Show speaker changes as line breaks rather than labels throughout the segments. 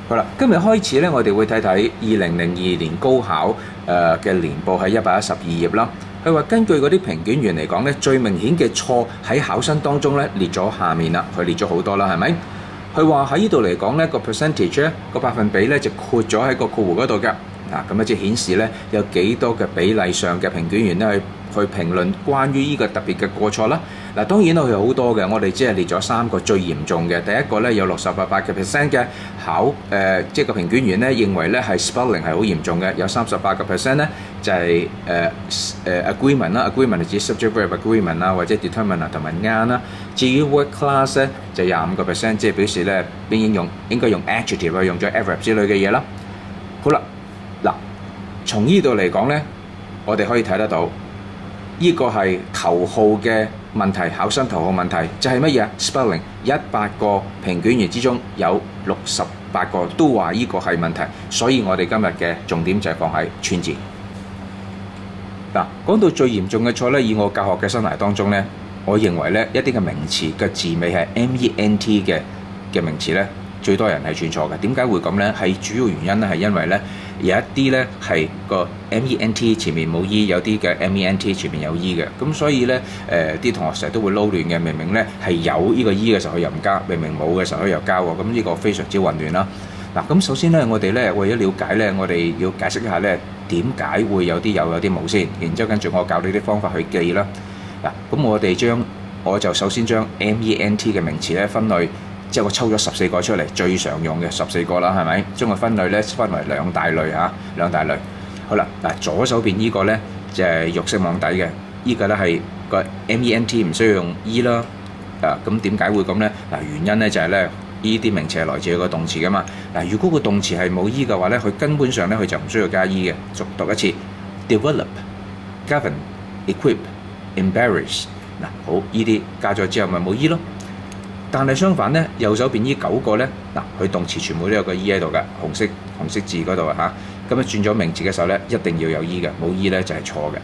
好啦，今日開始咧，我哋會睇睇2002年高考嘅年報喺112頁啦。佢話根據嗰啲評卷員嚟講咧，最明顯嘅錯喺考生當中咧列咗下面啦，佢列咗好多啦，係咪？佢話喺呢度嚟講咧，個 percentage 咧個百分比咧就括咗喺個括弧嗰度㗎。嗱，咁啊即係顯示咧有幾多嘅比例上嘅評卷員咧去評論關於呢個特別嘅過錯啦。嗱，當然佢好多嘅，我哋只係列咗3個最嚴重嘅。第一個咧有68% 嘅即係個評卷員咧認為咧係 spelling 係好嚴重嘅，有38% 咧就係agreement 啦 ，agreement 係指 subject verb agreement 啦，或者 determiner 同埋啱啦。至於 word class 咧就25%，即係表示咧應該用 adjective 啊，用咗 adverb 之類嘅嘢啦。好啦，嗱，從呢度嚟講咧，我哋可以睇得到。呢個係頭號嘅問題，考生頭號問題就係乜嘢 ？spelling 100個評卷員之中有68個都話呢個係問題，所以我哋今日嘅重點就係放喺串字。嗱，講到最嚴重嘅錯咧，以我教學嘅生涯當中咧，我認為咧一啲嘅名詞嘅字尾係 ment 嘅名詞咧，最多人係串錯嘅。點解會咁咧？係主要原因咧係因為咧。有一啲咧係個 ment 前面冇 e， 有啲嘅 ment 前面有 e 嘅，咁所以咧啲同學成日都會撈亂嘅。明明咧係有呢個 e 嘅時候佢又唔加，明明冇嘅時候佢又加喎，咁呢個非常之混亂啦。嗱，咁首先咧我哋咧為咗了解咧，我哋要解釋一下咧點解會有啲有啲冇先，然之後跟住我教你啲方法去記啦。嗱，咁我就首先將 ment 嘅名詞咧分類。之後我抽咗14個出嚟，最常用嘅14個啦，係咪？將個分類咧分為兩大類嚇，兩大類。好啦，嗱，左手邊呢個咧就係肉色網底嘅，呢個咧係個 ment 唔需要用 e 啦。咁點解會咁咧？嗱，原因咧就係咧呢啲名詞係來自佢個動詞噶嘛。嗱，如果個動詞係冇 e 嘅話咧，佢根本上咧佢就唔需要加 e 嘅。續讀一次 ，develop、govern、equip、embarrass。嗱，好，呢啲加咗之後咪冇 e 咯。但係相反咧，右手邊呢9個咧，嗱，佢動詞全部都有個 e 喺度嘅，紅色字嗰度嚇。咁啊轉咗名詞嘅時候咧，一定要有 e 嘅，冇 e 咧就係錯嘅。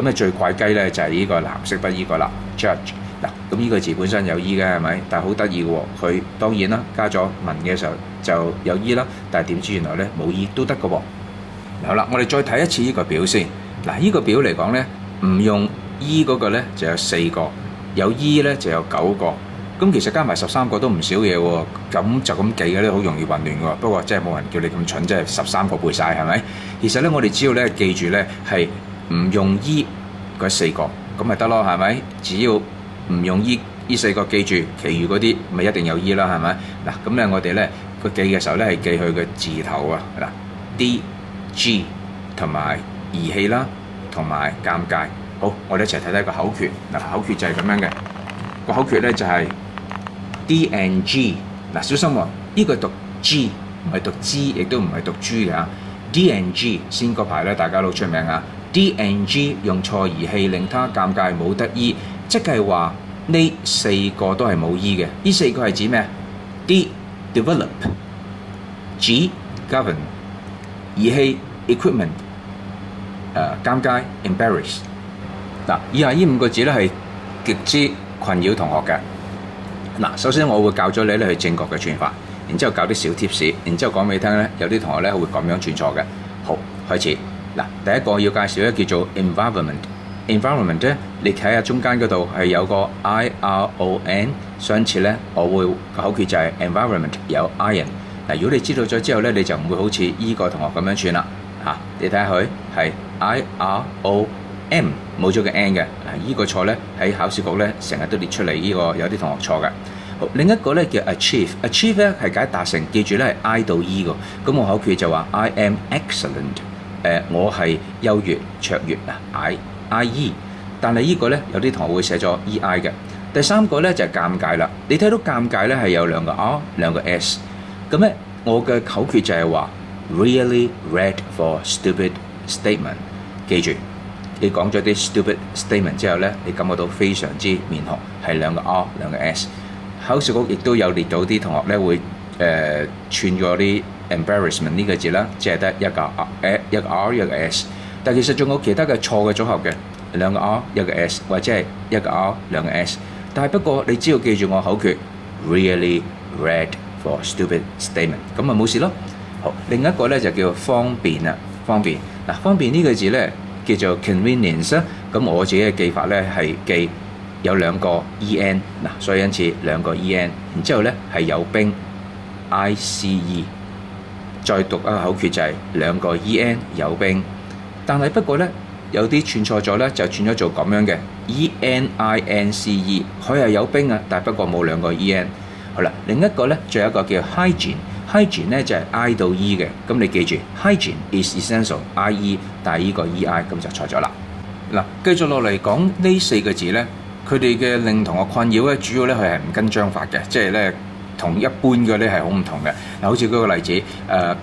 咁啊最怪雞咧就係呢個藍色筆呢個啦 ，judge。嗱，咁呢個字本身有 e 嘅係咪？但係好得意嘅喎，佢當然啦，加咗文嘅時候就有 e 啦，但係點知原來咧冇 e 都得嘅喎。好啦，我哋再睇一次呢個表先。嗱，呢個表嚟講咧，唔用 e 嗰個咧就有4個，有 e 咧就有9個。咁其實加埋13個都唔少嘢喎，咁就咁記嘅咧，好容易混亂喎。不過真係冇人叫你咁蠢，即係13個背晒係咪？其實咧，我哋只要咧記住咧係唔用 e 嗰4個，咁咪得咯，係咪？只要唔用 e 呢4個記住，其餘嗰啲咪一定有 e 啦，係咪？嗱，咁咧我哋咧個記嘅時候咧係記佢嘅字頭啊，嗱 D、G 同埋儀器啦，同埋尷尬。好，我哋一齊睇睇個口訣。嗱，口訣就係咁樣嘅，個口訣咧就係。D and G 嗱，小心喎，呢個讀 G 唔係讀 G， 亦都唔係讀 G 嘅。D and G 先嗰排咧，大家都出名啊。D and G 用錯儀器令他尷尬冇得 E， 即係話呢4個都係冇 E 嘅。呢4個係指咩 ？D develop、G govern、儀器 equipment、尷尬 embarrass。嗱，以下呢5個字咧係極之困擾同學嘅。嗱，首先我會教咗你咧去正確嘅串法，然之後教啲小 tips， 然之後講俾你聽咧，有啲同學咧會咁樣串錯嘅。好，開始。嗱，第一個要介紹咧叫做 environment。environment 咧，你睇下中間嗰度係有個 iron， 相似咧，我會個口訣就係 environment 有 iron。嗱，如果你知道咗之後咧，你就唔會好似依個同學咁樣串啦。嚇，你睇下佢係 iron。M 冇咗個 N 嘅，嗱，依個錯咧喺考試局咧成日都列出嚟，呢個有啲同學錯嘅。好，另一個咧叫 achieve 咧係解達成，記住咧係 I 到 E 嘅。咁我口訣就話 I am excellent，我係優越卓越啊 I-E， 但係呢個咧有啲同學會寫咗 EI 嘅。第三個咧就係尷尬啦，你睇到尷尬咧係有2個 R 2個 S， 咁咧我嘅口訣就係話 really read for stupid statement， 記住。你講咗啲 stupid statement 之後咧，你感覺到非常之面紅，係2個 R 2個 S。考試局亦都有列到啲同學咧會串咗啲 embarrassment 呢個字啦，只係得一個 R 1個 S。但其實仲有其他嘅錯嘅組合嘅，2個 R 1個 S， 或者係1個 R 2個 S。但係不過你只要記住我口訣 ，really read for stupid statement， 咁咪冇事咯。好，另一個咧就叫方便啦，方便嗱，方便呢個字咧叫做 convenience 啦。咁我自己嘅記法咧係記有兩個 en 嗱，所以因此兩個 en， 然之後咧係有兵 ice， 再讀一個口訣就係兩個 en 有兵，但係不過咧有啲串錯咗咧，就串咗做咁樣嘅 ENINCE， 佢係有兵啊，但係不過冇兩個 en。好啦，另一個咧仲有一個叫 hygiene 咧就係 I 到 E 嘅，咁你記住 hygiene is essential IE， 但係呢個 EI 咁就錯咗啦。嗱，繼續落嚟講呢四個字咧，佢哋嘅令同學困擾咧，主要咧佢係唔跟章法嘅，即係咧同一般嘅咧係好唔同嘅。嗱，好似舉個例子，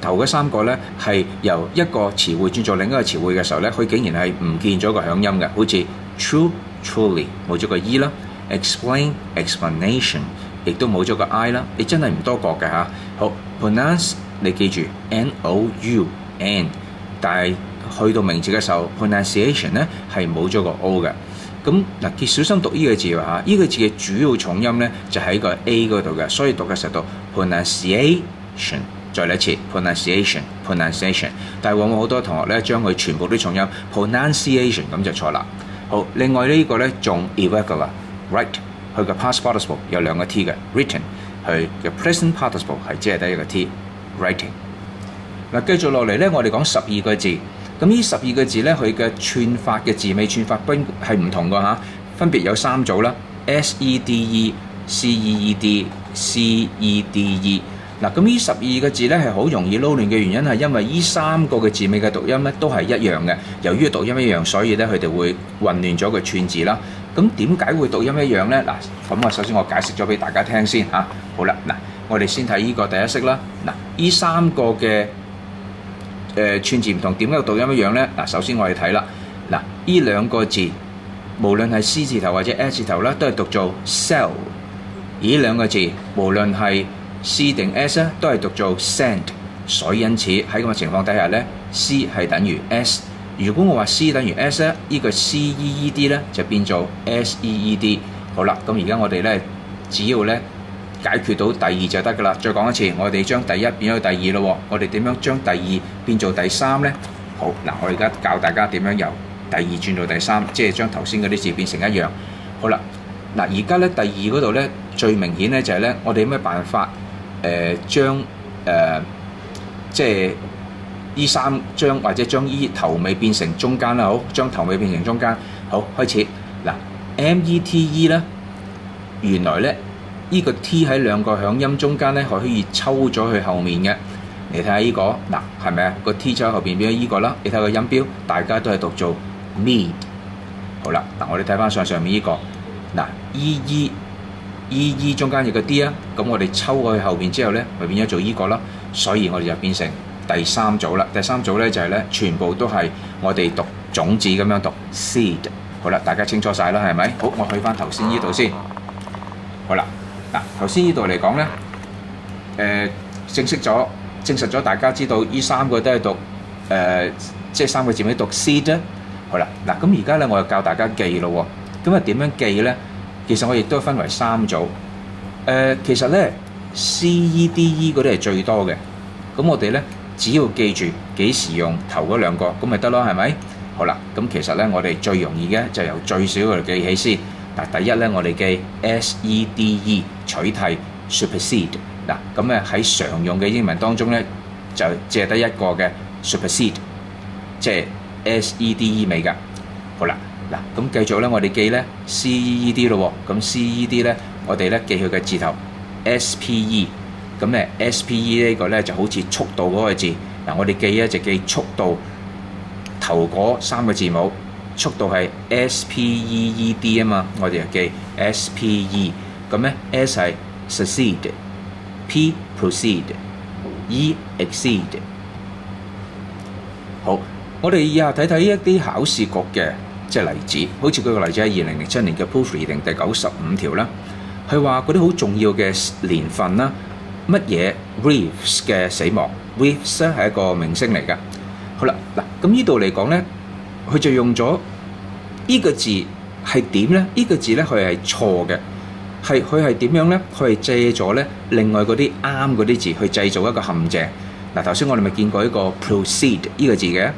頭嗰三個咧係由一個詞彙轉做另一個詞彙嘅時候咧，佢竟然係唔見咗個響音嘅，好似 true truly 冇咗個 E 啦 ，explain explanation 亦都冇咗個 I 啦，你真係唔多覺嘅嚇。好 pronounce 你記住 NOUN， 但係去到名字嘅時候 pronunciation 咧係冇咗個 O 嘅。咁嗱，要小心讀呢個字喎嚇，呢個字嘅主要重音咧就喺個 A 嗰度嘅，所以讀嘅時候讀 pronunciation， 再嚟一次 pronunciation， 但係往往好多同學咧將佢全部啲重音 pronunciation 咁就錯啦。好，另外呢個咧仲 irregular，right， 佢嘅 past participle 有兩個 T 嘅 written， 佢嘅 present participle 係只係得一個 T writing。嗱，繼續落嚟咧，我哋講12個字。咁呢12個字咧，佢嘅串法嘅字尾串法係唔同㗎嚇，分別有3組啦 SEDE、CEED、CEDE。嗱，咁呢12個字咧係好容易撈亂嘅原因係因為呢3個嘅字尾嘅讀音咧都係一樣嘅。由於讀音一樣，所以咧佢哋會混亂咗個串字啦。咁點解會讀音一樣咧？嗱，咁首先我解釋咗俾大家聽先嚇。好啦，嗱，我哋先睇呢個第一式啦。嗱，呢3個嘅串字唔同，點解讀音一樣呢？嗱，首先我哋睇啦，嗱，呢兩個字無論係 C 字頭或者 S 字頭啦，都係讀做 sell。呢兩個字無論係 C 定 S 咧，都係讀做 send。所以因此喺咁嘅情況底下呢 C 係等於 S。如果我話 C 等於 S 咧，呢個 CEED 咧就變做 SEED。好啦，咁而家我哋呢，只要呢解決到第二就得噶啦。再講一次，我哋將第一變咗第二咯。我哋點樣將第二變做第3呢？好嗱，我而家教大家點樣由第二轉到第3，即係將頭先嗰啲字變成一樣。好啦，嗱，而家咧第二嗰度咧最明顯咧就係咧，我哋有咩辦法將即係依3將或者將依頭尾變成中間啦。好，將頭尾變成中間。好，開始嗱 METE 咧，原來咧。呢個 T 喺兩個響音中間咧，可以抽咗去後面嘅。你睇下呢個嗱，係咪啊？個 T 抽喺後邊變咗呢個啦。你睇個音標，大家都係讀做 mead。好啦，嗱，我哋睇翻上面呢個嗱 EE 中間有個 D 啊，咁我哋抽過去後邊之後咧，咪變咗做呢個啦。所以我哋就變成第3組啦。第3組咧就係咧，全部都係我哋讀種子咁樣讀 seed。好啦，大家清楚晒啦，係咪？好，我去翻頭先呢度先。好啦。嗱，頭先呢度嚟講咧，證實咗大家知道呢3個都係讀即係3個字尾讀 seed 啦。好啦，嗱，咁而家咧我就教大家記咯喎。咁啊點樣記咧？其實我亦都分為3組。其實咧 CEDE 嗰啲係最多嘅。咁我哋咧只要記住幾時用頭嗰2個，咁咪得咯，係咪？好啦，咁其實咧我哋最容易嘅就由最少嗰度記起先。嗱，第一咧，我哋記 SEDE 取替 supersede。嗱，咁咧喺常用嘅英文當中咧，就只係得一個嘅 supersede， 即係 SEDE 尾㗎。好啦，嗱，咁繼續咧，我哋記咧 CED 咯喎。咁 CED 咧，我哋咧記佢嘅字頭 SPE。咁咧 SPE 呢個咧就好似速度嗰個字。嗱，我哋記咧就記速度頭嗰3個字母。速度係 SPEED 啊嘛，我哋就記 SPE。咁咧 S 係 succeed，P proceed，E exceed。好，我哋以下睇睇一啲考試局嘅即係例子，好似舉個例子喺2007年嘅 Proofreading 第95條啦，佢話嗰啲好重要嘅年份啦，乜嘢 Reeves 嘅死亡 ，Reeves 咧係一個明星嚟㗎。好啦，嗱，咁呢度嚟講咧。佢就用咗呢個字係點咧？呢個字咧佢係錯嘅。佢係點樣咧？佢係借咗咧另外嗰啲啱嗰啲字去製造一個陷阱。嗱，頭先我哋咪見過一個 proceed 呢個字嘅，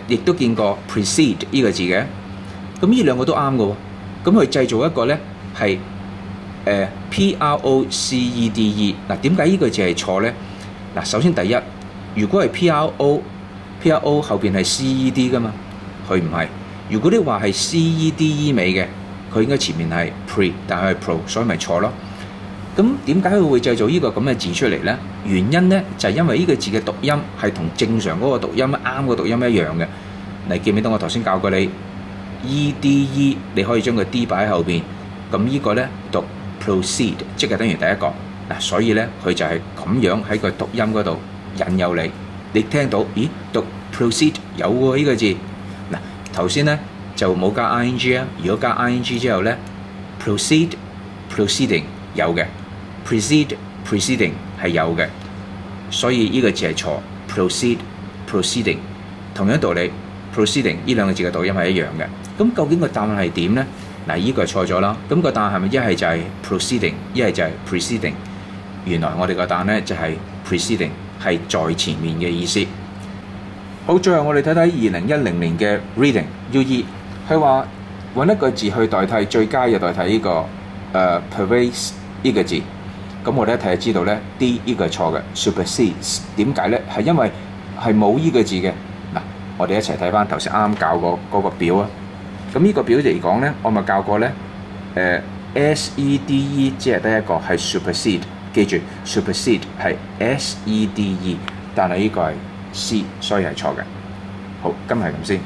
亦都見過 precede 呢個字嘅。咁呢兩個都啱嘅喎。咁佢製造一個咧係procede。嗱，點解呢個字係錯咧？嗱，首先第一，如果係 pro 後邊係 ced 噶嘛，佢唔係。如果你話係 cede 尾嘅，佢應該前面係 pre， 但係 pro， 所以咪錯咯。咁點解佢會製造呢個咁嘅字出嚟咧？原因咧就係因為呢個字嘅讀音係同正常嗰個讀音啱個讀音一樣嘅。你記唔記得我頭先教過你 ede， 你可以將個 d 擺喺後邊，咁呢個咧讀 proceed， 即係等於第一個嗱，所以咧佢就係咁樣喺個讀音嗰度引誘你。你聽到咦讀 proceed 有喎呢個字嗱，頭先咧就冇加 ing 啊，如果加 ing 之後咧 proceeding 有嘅 preceding 係有嘅，所以呢個字係錯。proceeding 同樣道理 proceeding 呢兩個字嘅讀音係一樣嘅。咁究竟個答案係點咧？嗱，呢個係錯咗啦。咁個答案係咪一係就係 proceeding， 一係就係 preceding？ 原來我哋個答案咧就係 preceding， 係在前面嘅意思。好，最後我哋睇睇2010年嘅 reading UE， 佢話揾一個字去代替最佳嘅代替呢個pervades 呢個字。咁我哋一睇就知道咧 D 呢個係錯嘅 supersedes。點解咧？係因為係冇呢個字嘅。嗱，我哋一齊睇翻頭先啱教過嗰個表啊。咁呢個表嚟講咧，我咪教過咧SEDE 只係得一個係 supersede， 記住 supersede 係 SEDE， 但係呢個係 C， 所以係錯嘅。好，今日係咁先。